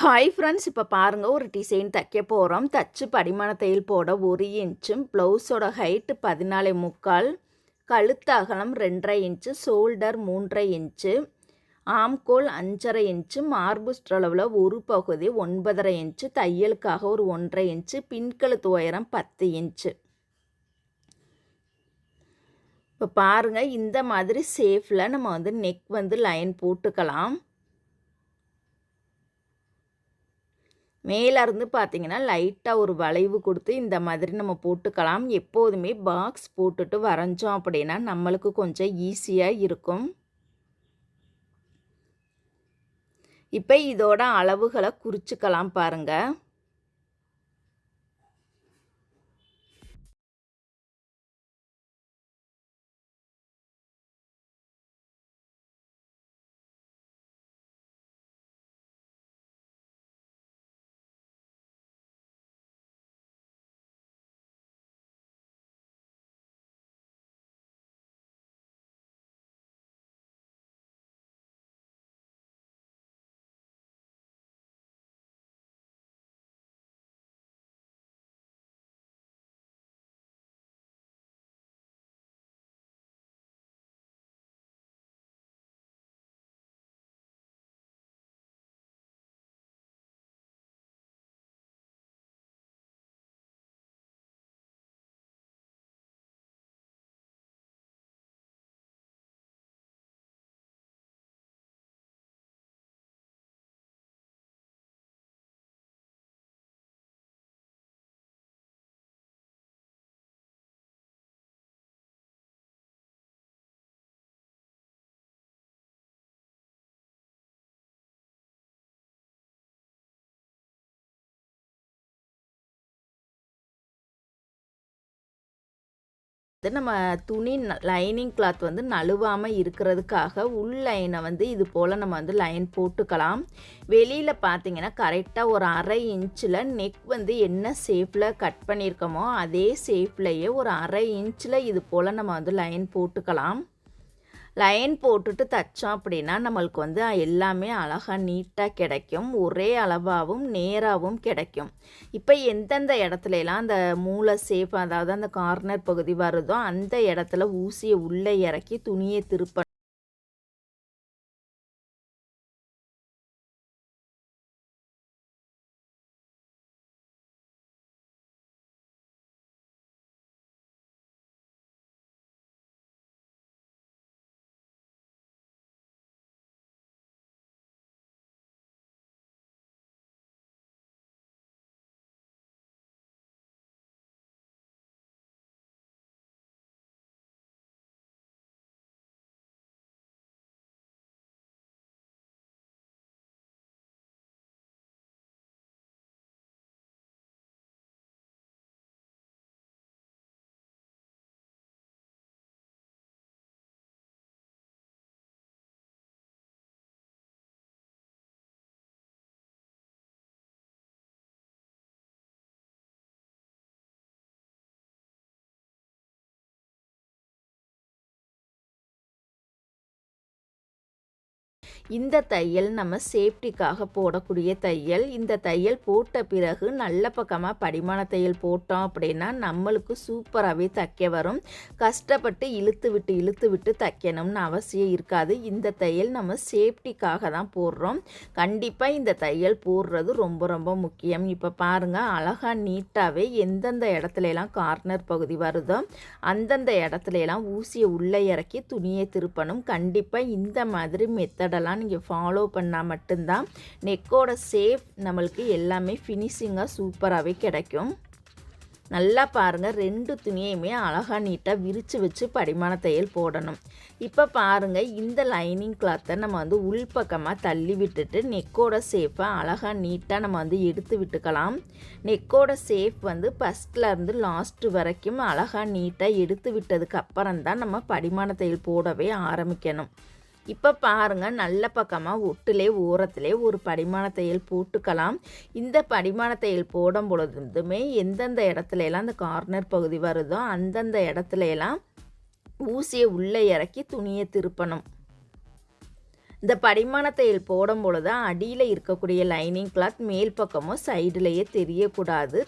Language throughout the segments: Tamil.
ஹாய் ஃப்ரெண்ட்ஸ், இப்போ பாருங்கள் ஒரு டிசைன் தைக்க போகிறோம். தச்சு படிமான தையல் போட 1 இன்ச்சும், ப்ளவுஸோட ஹைட்டு 14.75, கழுத்து அகலம் 2.5 இன்ச்சு, ஷோல்டர் 3.5 இன்ச்சு, ஆம்கோல் 5.5 இன்ச்சு, மார்பு சுற்றளவில் ஒரு பகுதி 9.5 இன்ச்சு, தையலுக்காக ஒரு 1.5 இன்ச்சு, பின்கழுத்து உயரம் 10 இன்ச்சு. இப்போ பாருங்கள், இந்த மாதிரி ஷேப்பில் நம்ம நெக் லைன் போட்டுக்கலாம். மேலேருந்து பார்த்தீங்கன்னா லைட்டாக ஒரு வளைவு கொடுத்து இந்த மாதிரி நம்ம போட்டுக்கலாம். எப்போதுமே பாக்ஸ் போட்டுட்டு வரைஞ்சோம் அப்படின்னா நம்மளுக்கு கொஞ்சம் ஈஸியாக இருக்கும். இப்போ இதோட அளவுகளை குறிச்சிக்கலாம் பாருங்கள். நம்ம துணி லைனிங் கிளாத் நழுவாமல் இருக்கிறதுக்காக உள் லைனை இது போல் நம்ம லைன் போட்டுக்கலாம். வெளியில் பார்த்தீங்கன்னா கரெக்டாக ஒரு 1/2 இன்ச்சில் நெக் என்ன ஷேப்பில் கட் பண்ணியிருக்கோமோ அதே ஷேப்லேயே ஒரு 1/2 இன்ச்சில் இது போல் நம்ம லைன் போட்டுக்கலாம். லைன் போட்டுட்டு தைச்சோம் அப்படின்னா நம்மளுக்கு எல்லாமே அழகாக நீட்டாக கிடைக்கும். ஒரே அளவாகவும் நேராகவும் கிடைக்கும். இப்போ எந்தெந்த இடத்துலலாம் அந்த மூளை ஷேப், அதாவது அந்த கார்னர் பகுதி வருதோ அந்த இடத்துல ஊசியை உள்ளே இறக்கி துணியை திருப்ப இந்த தையல் நம்ம சேஃப்டிக்காக போடக்கூடிய தையல். இந்த தையல் போட்ட பிறகு நல்ல பக்கமாக படிமான தையல் போட்டோம் அப்படின்னா நம்மளுக்கு சூப்பராகவே தைக்க வரும். கஷ்டப்பட்டு இழுத்து விட்டு தைக்கணும்னு அவசியம் இருக்காது. இந்த தையல் நம்ம சேஃப்டிக்காக தான் போடுறோம். கண்டிப்பாக இந்த தையல் போடுறது ரொம்ப ரொம்ப முக்கியம். இப்போ பாருங்கள், அழகாக நீட்டாகவே எந்தெந்த இடத்துலலாம் கார்னர் பகுதி வருதோ அந்தந்த இடத்துலலாம் ஊசியை உள்ளே இறக்கி துணியை திருப்பணும். கண்டிப்பாக இந்த மாதிரி மெத்தடெல்லாம் நீங்கள் ஃபாலோ பண்ணால் மட்டும்தான் நெக்கோட ஷேப் நம்மளுக்கு எல்லாமே ஃபினிஷிங்காக சூப்பராகவே கிடைக்கும். நல்லா பாருங்கள், 2 துணியுமே அழகாக நீட்டாக விரித்து வச்சு படிமான தையல் போடணும். இப்போ பாருங்கள், இந்த லைனிங் கிளாத்தை நம்ம உள்பக்கமாக தள்ளி விட்டுட்டு நெக்கோட ஷேப்பை அழகாக நீட்டாக நம்ம எடுத்து விட்டுக்கலாம். நெக்கோட ஷேப் ஃபஸ்ட்லேருந்து லாஸ்ட்டு வரைக்கும் அழகாக நீட்டாக எடுத்து விட்டதுக்கு அப்புறம் தான் நம்ம படிமான தையல் போடவே ஆரம்பிக்கணும். இப்போ பாருங்கள், நல்ல பக்கமாக ஒட்டுலே ஓரத்திலே ஒரு படிமான தையல் போட்டுக்கலாம். இந்த படிமான தையல் போடும் பொழுதுமே எந்தெந்த இடத்துலலாம் அந்த கார்னர் பகுதி வருதோ அந்தந்த இடத்துலலாம் ஊசியை உள்ளே இறக்கி துணியை திருப்பணும். இந்த படிமான தையல் போடும் பொழுது அடியில் இருக்கக்கூடிய லைனிங் கிளாத் மேல் பக்கமும் சைடுலேயே தெரியக்கூடாது.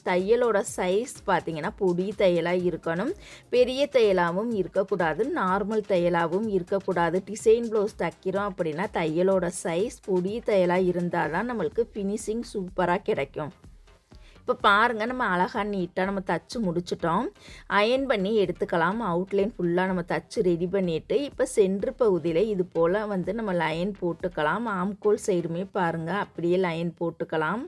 தையலோட சைஸ் பார்த்திங்கன்னா பொடி தையலாக இருக்கணும், பெரிய தையலாகவும் இருக்கக்கூடாது, நார்மல் தையலாகவும் இருக்கக்கூடாது. டிசைன் ப்ளவுஸ் தைக்கிறோம் அப்படின்னா தையலோட சைஸ் பொடி தையலாக இருந்தால் தான் நம்மளுக்கு ஃபினிஷிங் சூப்பராக கிடைக்கும். இப்போ பாருங்கள், நம்ம அழகாக நீட்டாக நம்ம தச்சு முடிச்சிட்டோம். அயன் பண்ணி எடுத்துக்கலாம். அவுட்லைன் ஃபுல்லாக நம்ம தச்சு ரெடி பண்ணிவிட்டு இப்போ சென்ட்ரு பகுதியில் இது போல் வந்து நம்ம லைன் போட்டுக்கலாம். ஆம்கோல் சைடுமே பாருங்கள் அப்படியே லைன் போட்டுக்கலாம்.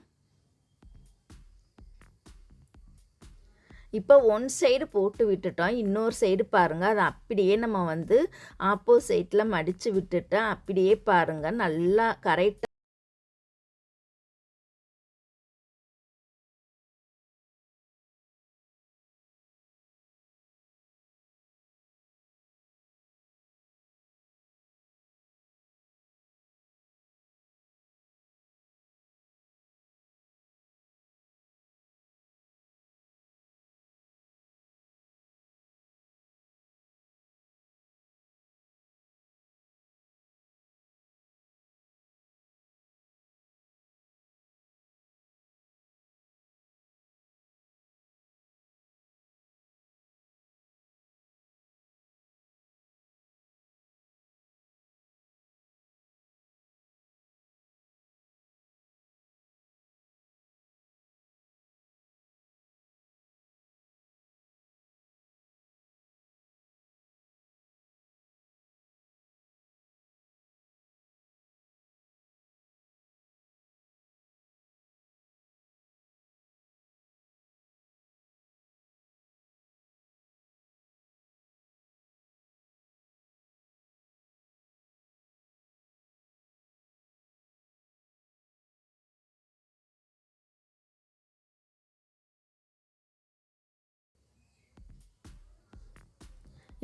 இப்போ ஒன் சைடு போட்டு விட்டுட்டோம், இன்னொரு சைடு பாருங்கள் அதை அப்படியே நம்ம வந்து ஆப்போசைட்டில் மடித்து விட்டுட்டு அப்படியே பாருங்கள் நல்லா கரெக்டாக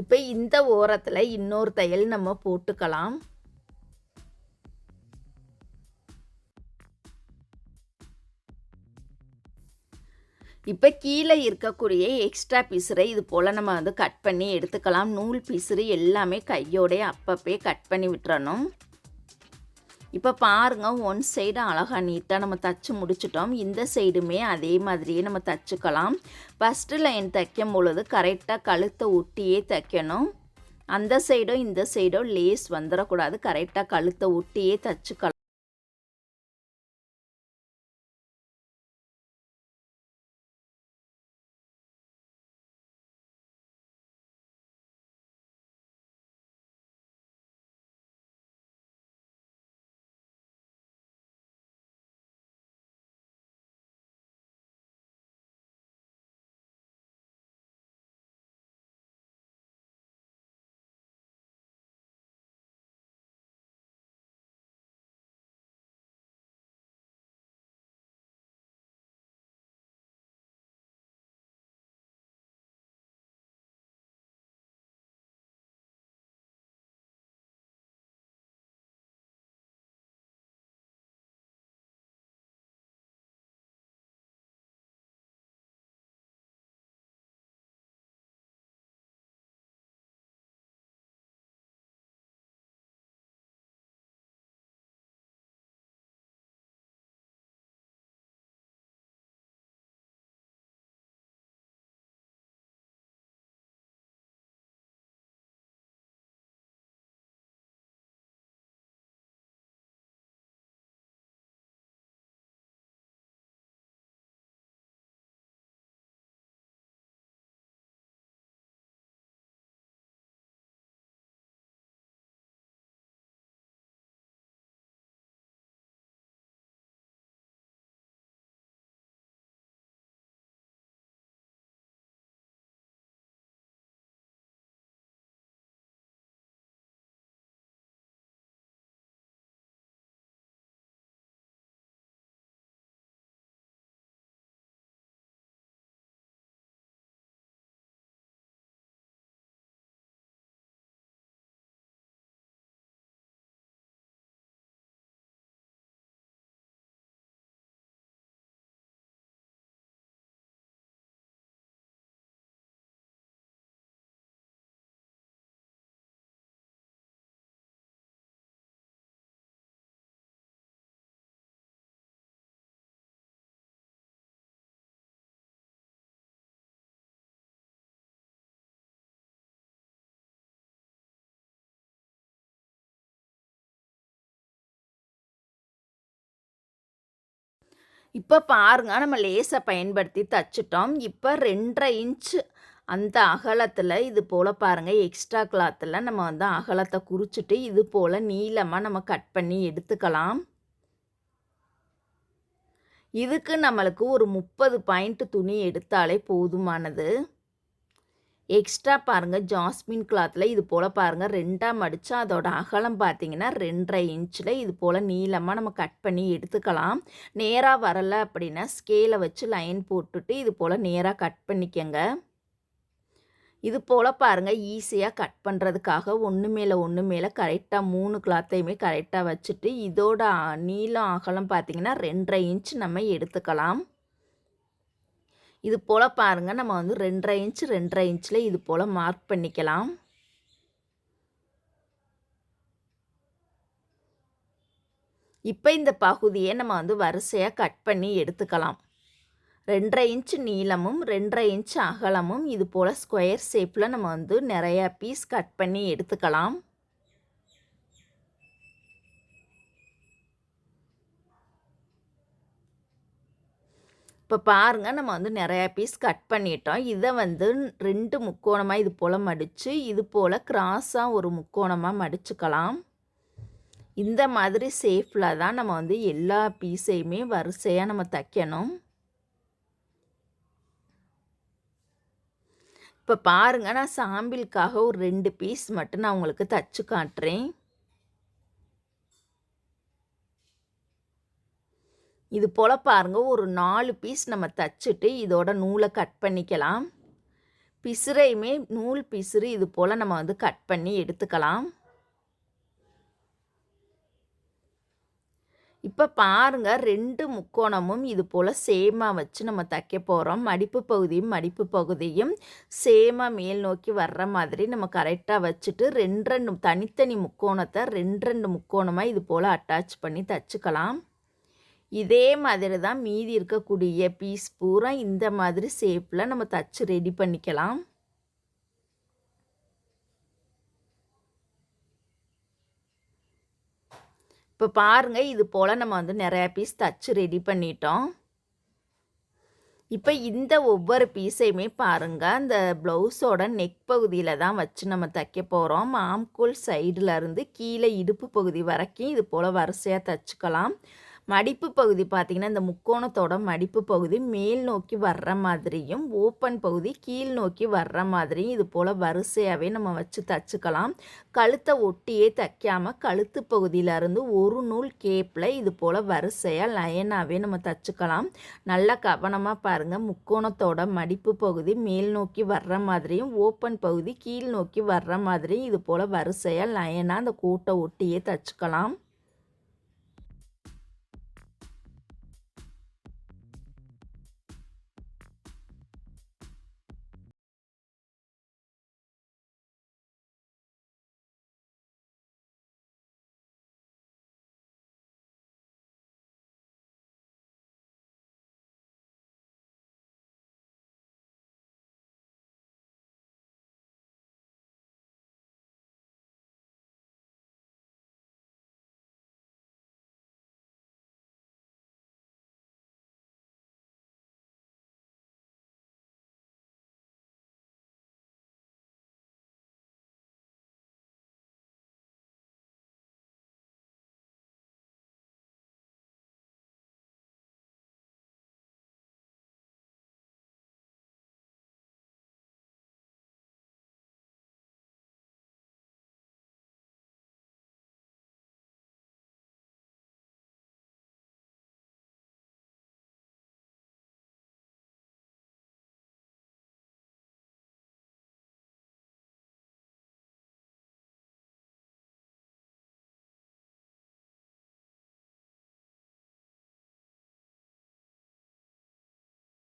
இப்போ இந்த ஓரத்தில் இன்னொரு தையல் நம்ம போட்டுக்கலாம். இப்போ கீழே இருக்கக்கூடிய எக்ஸ்ட்ரா பீஸரை இது போல் நம்ம வந்து கட் பண்ணி எடுத்துக்கலாம். நூல் பீஸரு எல்லாமே கையோடைய அப்பப்பே கட் பண்ணி விட்டுறணும். இப்போ பாருங்கள், ஒன் சைடு அழகாக நீட்டாக நம்ம தச்சு முடிச்சிட்டோம். இந்த சைடுமே அதே மாதிரியே நம்ம தச்சுக்கலாம். ஃபஸ்ட்டு லைன் தைக்கும் பொழுது கரெக்டாக கழுத்தை ஒட்டியே தைக்கணும். அந்த சைடும் இந்த சைடும் லேஸ் வந்துடக்கூடாது, கரெக்டாக கழுத்தை ஒட்டியே தச்சுக்கலாம். இப்போ பாருங்க நம்ம லேஸை பயன்படுத்தி தச்சுட்டோம். இப்போ 2½ இன்ச் அந்த அகலத்தில் இது போல் பாருங்கள் எக்ஸ்ட்ரா கிளாத்தில் நம்ம வந்து அகலத்தை குறிச்சிட்டு இது போல் நீளமாக நம்ம கட் பண்ணி எடுத்துக்கலாம். இதுக்கு நம்மளுக்கு ஒரு 30 பாயிண்ட் துணி எடுத்தாலே போதுமானது. எக்ஸ்ட்ரா பாருங்கள் ஜாஸ்மின் கிளாத்தில் இது போல் பாருங்கள் 2ஆ மடித்து அதோட அகலம் பார்த்தீங்கன்னா 2½ இன்ச்சில் இது போல் நீளமாக நம்ம கட் பண்ணி எடுத்துக்கலாம். நேராக வரலை அப்படின்னா ஸ்கேலை வச்சு லைன் போட்டுட்டு இது போல் நேராக கட் பண்ணிக்கங்க. இது போல் பாருங்கள் ஈஸியாக கட் பண்ணுறதுக்காக ஒன்று மேலே கரெக்டாக 3 கிளாத்தையுமே கரெக்டாக வச்சுட்டு இதோட நீளம் அகலம் பார்த்திங்கன்னா 2½ இன்ச் நம்ம எடுத்துக்கலாம். இது போல் பாருங்கள் நம்ம வந்து 2½ இன்ச்சில் இது போல் மார்க் பண்ணிக்கலாம். இப்போ இந்த பகுதியை நம்ம வந்து வரிசையாக கட் பண்ணி எடுத்துக்கலாம். 2½ இன்ச் நீளமும் 2½ இன்ச் அகலமும் இது போல் ஸ்கொயர் ஷேப்பில் நம்ம வந்து நிறையா பீஸ் கட் பண்ணி எடுத்துக்கலாம். இப்போ பாருங்கள் நம்ம வந்து நிறையா பீஸ் கட் பண்ணிட்டோம். இதை வந்து 2 முக்கோணமாக இது போல் மடித்து இது போல் கிராஸாக ஒரு முக்கோணமாக மடிச்சுக்கலாம். இந்த மாதிரி ஷேப்பில் தான் நம்ம வந்து எல்லா பீஸையுமே வரிசையாக நம்ம தைக்கணும். இப்போ பாருங்கள் நான் சாம்பிளுக்காக ஒரு 2 பீஸ் மட்டும் நான் உங்களுக்கு தைச்சு காட்டுறேன். இது போல் பாருங்கள் ஒரு 4 பீஸ் நம்ம தச்சுட்டு இதோட நூலை கட் பண்ணிக்கலாம். பிசுரையுமே நூல் பிசுறு இது போல் நம்ம வந்து கட் பண்ணி எடுத்துக்கலாம். இப்போ பாருங்கள் 2 முக்கோணமும் இது போல் சேமாக வச்சு நம்ம தைக்க போகிறோம். மடிப்பு பகுதியும் சேமாக மேல் நோக்கி வர்ற மாதிரி நம்ம கரெக்டாக வச்சுட்டு 2 தனித்தனி முக்கோணத்தை 2 முக்கோணமாக இது போல் அட்டாச் பண்ணி தச்சுக்கலாம். இதே மாதிரி தான் மீதி இருக்கக்கூடிய பீஸ் பூரா இந்த மாதிரி ஷேப்பில் நம்ம தச்சு ரெடி பண்ணிக்கலாம். இப்போ பாருங்கள் இது போல் நம்ம வந்து நிறையா பீஸ் தச்சு ரெடி பண்ணிட்டோம். இப்போ இந்த ஒவ்வொரு பீஸையுமே பாருங்கள் அந்த ப்ளவுஸோட நெக் பகுதியில் தான் வச்சு நம்ம தைக்க போகிறோம். ஆம்கோல் சைடில் இருந்து கீழே இடுப்பு பகுதி வரைக்கும் இது போல் வரிசையாக தைச்சிக்கலாம். மடிப்பு பகுதி பார்த்திங்கன்னா இந்த முக்கோணத்தோட மடிப்பு பகுதி மேல் நோக்கி வர்ற மாதிரியும் ஓப்பன் பகுதி கீழ் நோக்கி வர்ற மாதிரியும் இது போல் வரிசையாகவே நம்ம வச்சு தச்சுக்கலாம். கழுத்தை ஒட்டியே தைக்காமல் கழுத்து பகுதியிலேருந்து ஒரு நூல் கேப்பில் இது போல் வரிசையாக லைனாகவே நம்ம தச்சுக்கலாம். நல்லா கவனமாக பாருங்கள் முக்கோணத்தோட மடிப்பு பகுதி மேல் நோக்கி வர்ற மாதிரியும் ஓப்பன் பகுதி கீழ் நோக்கி வர்ற மாதிரியும் இது போல் வரிசையாக லைனாக அந்த கூட்டை ஒட்டியே தச்சுக்கலாம்.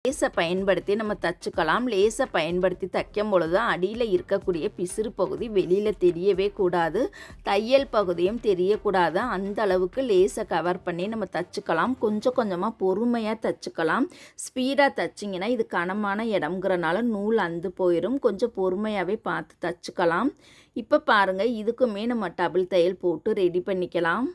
லேஸை பயன்படுத்தி நம்ம தச்சுக்கலாம். லேஸை பயன்படுத்தி தைக்கும் பொழுது அடியில் இருக்கக்கூடிய பிசிறு பகுதி வெளியில் தெரியவே கூடாது, தையல் பகுதியும் தெரியக்கூடாது. அந்த அளவுக்கு லேஸை கவர் பண்ணி நம்ம தச்சுக்கலாம். கொஞ்சம் கொஞ்சமாக பொறுமையாக தச்சுக்கலாம். ஸ்பீடாக தைச்சிங்கன்னா இது கனமான இடம்ங்கிறனால நூல் அந்து போயிடும். கொஞ்சம் பொறுமையாகவே பார்த்து தச்சுக்கலாம். இப்போ பாருங்கள் இதுக்குமே நம்ம டபுள் தையல் போட்டு ரெடி பண்ணிக்கலாம்.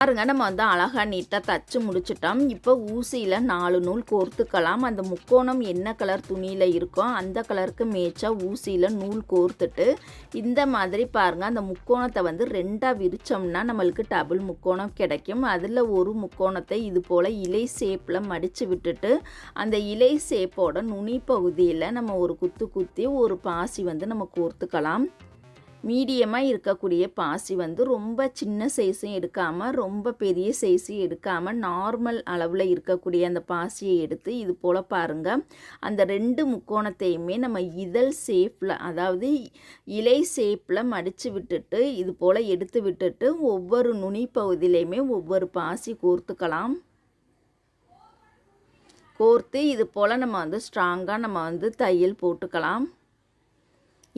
பாருங்க நம்ம வந்து அழகாக நீட்டாக தச்சு முடிச்சிட்டோம். இப்போ ஊசியில் 4 நூல் கோர்த்துக்கலாம். அந்த முக்கோணம் என்ன கலர் துணியில் இருக்கோ அந்த கலருக்கு மேய்ச்சா ஊசியில் நூல் கோர்த்துட்டு இந்த மாதிரி பாருங்கள் அந்த முக்கோணத்தை வந்து 2ஆக விரித்தோம்னா நம்மளுக்கு டபுள் முக்கோணம் கிடைக்கும். அதில் ஒரு முக்கோணத்தை இது போல் இலை ஷேப்பில் மடித்து விட்டுட்டு அந்த இலை ஷேப்போட நுனி பகுதியில் நம்ம ஒரு குத்து குத்தி ஒரு பாசி வந்து நம்ம கோர்த்துக்கலாம். மீடியமாக இருக்கக்கூடிய பாசி வந்து ரொம்ப சின்ன சைஸும் எடுக்காமல் ரொம்ப பெரிய சைஸும் எடுக்காமல் நார்மல் அளவில் இருக்கக்கூடிய அந்த பாசியை எடுத்து இது போல் பாருங்கள் அந்த 2 முக்கோணத்தையுமே நம்ம இதழ் ஷேப்பில் அதாவது இலை ஷேப்பில் மடித்து விட்டுட்டு இது போல் எடுத்து விட்டுட்டு ஒவ்வொரு நுனி பகுதியிலையுமே ஒவ்வொரு பாசி கோர்த்துக்கலாம். கோர்த்து இது போல் நம்ம வந்து ஸ்ட்ராங்காக நம்ம வந்து தையல் போட்டுக்கலாம்.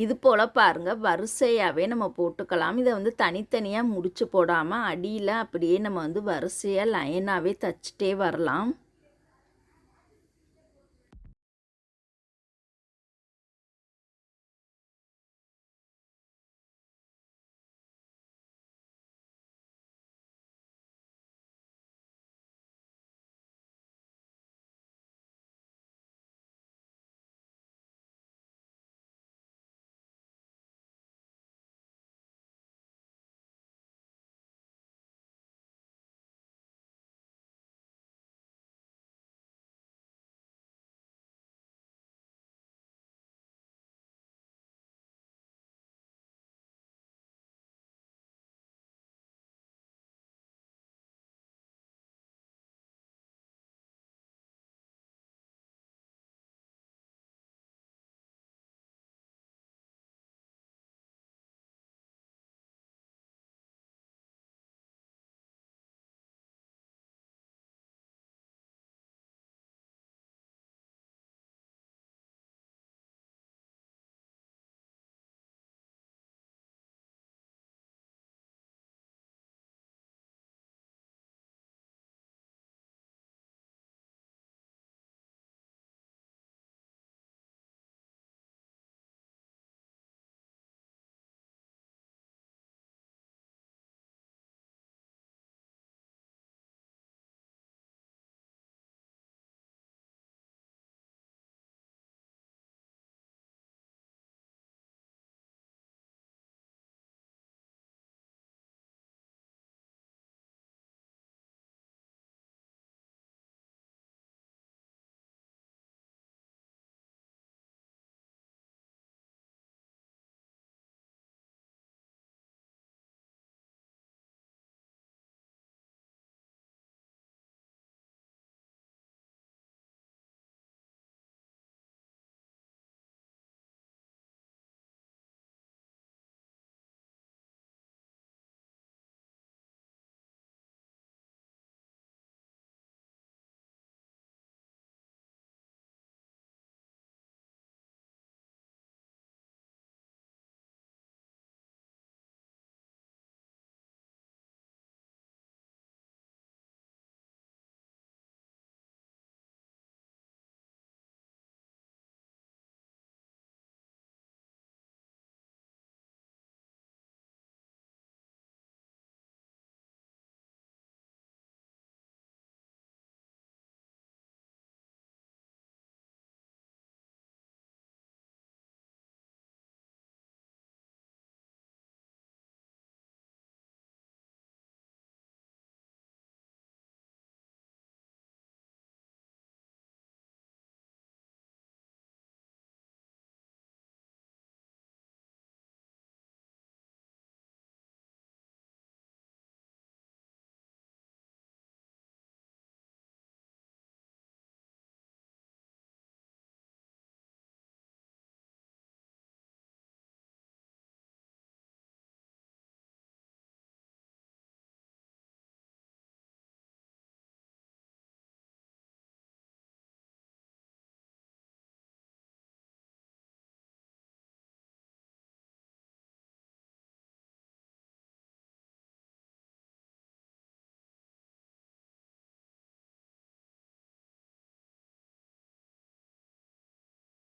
இது போல் பாருங்கள் வரிசையாகவே நம்ம போட்டுக்கலாம். இதை வந்து தனித்தனியாக முடிச்சு போடாமல் அடியில் அப்படியே நம்ம வந்து வரிசையாக லைனாகவே தைச்சிட்டே வரலாம்.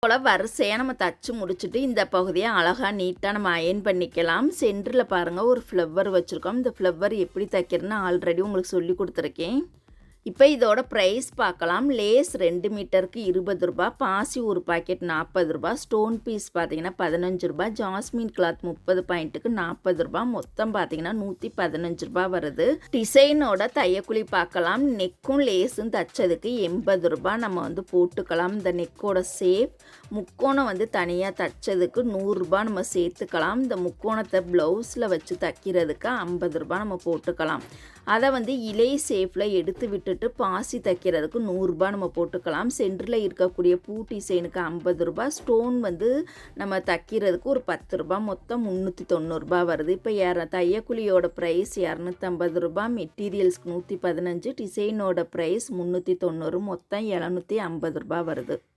போல் வரிசையாக நம்ம தச்சு முடிச்சுட்டு இந்த பகுதியை அழகாக நீட்டாக நம்ம அயன் பண்ணிக்கலாம். சென்டரில் பாருங்கள் ஒரு ஃப்ளவர் வச்சுருக்கோம். இந்த ஃப்ளவர் எப்படி தைக்கிறதுன்னு ஆல்ரெடி உங்களுக்கு சொல்லி கொடுத்துருக்கேன். இப்போ இதோட ப்ரைஸ் பார்க்கலாம். லேஸ் 2 மீட்டருக்கு ரூ. 20, பாசி ஒரு பாக்கெட் ரூ. 40, ஸ்டோன் பீஸ் பார்த்தீங்கன்னா ரூ. 15, ஜாஸ்மின் கிளாத் 30 பாயிண்ட்டுக்கு ரூ. 40, மொத்தம் பார்த்தீங்கன்னா ரூ. 115 வருது. டிசைனோட தையக்குழி பார்க்கலாம். நெக்கும் லேஸும் தைச்சதுக்கு ரூ. 80 நம்ம வந்து போட்டுக்கலாம். இந்த நெக்கோட ஷேப் முக்கோணம் வந்து தனியாக தைச்சதுக்கு ரூ. 100 நம்ம சேர்த்துக்கலாம். இந்த முக்கோணத்தை ப்ளவுஸில் வச்சு தைக்கிறதுக்கு ரூ. 50 நம்ம போட்டுக்கலாம். அதை வந்து இலை ஷேப்பில் எடுத்து விட்டுட்டு பாசி தைக்கிறதுக்கு ரூ. 100 நம்ம போட்டுக்கலாம். சென்டரில் இருக்கக்கூடிய பூ டிசைனுக்கு ரூ. 50, ஸ்டோன் வந்து நம்ம தைக்கிறதுக்கு ஒரு ரூ. 10, மொத்தம் ரூ. 390 வருது. இப்போ தையக்குழியோட ப்ரைஸ் ரூ. 250, மெட்டீரியல்ஸ்க்கு 115, டிசைனோட ப்ரைஸ் 390, மொத்தம் ரூ. 750 வருது.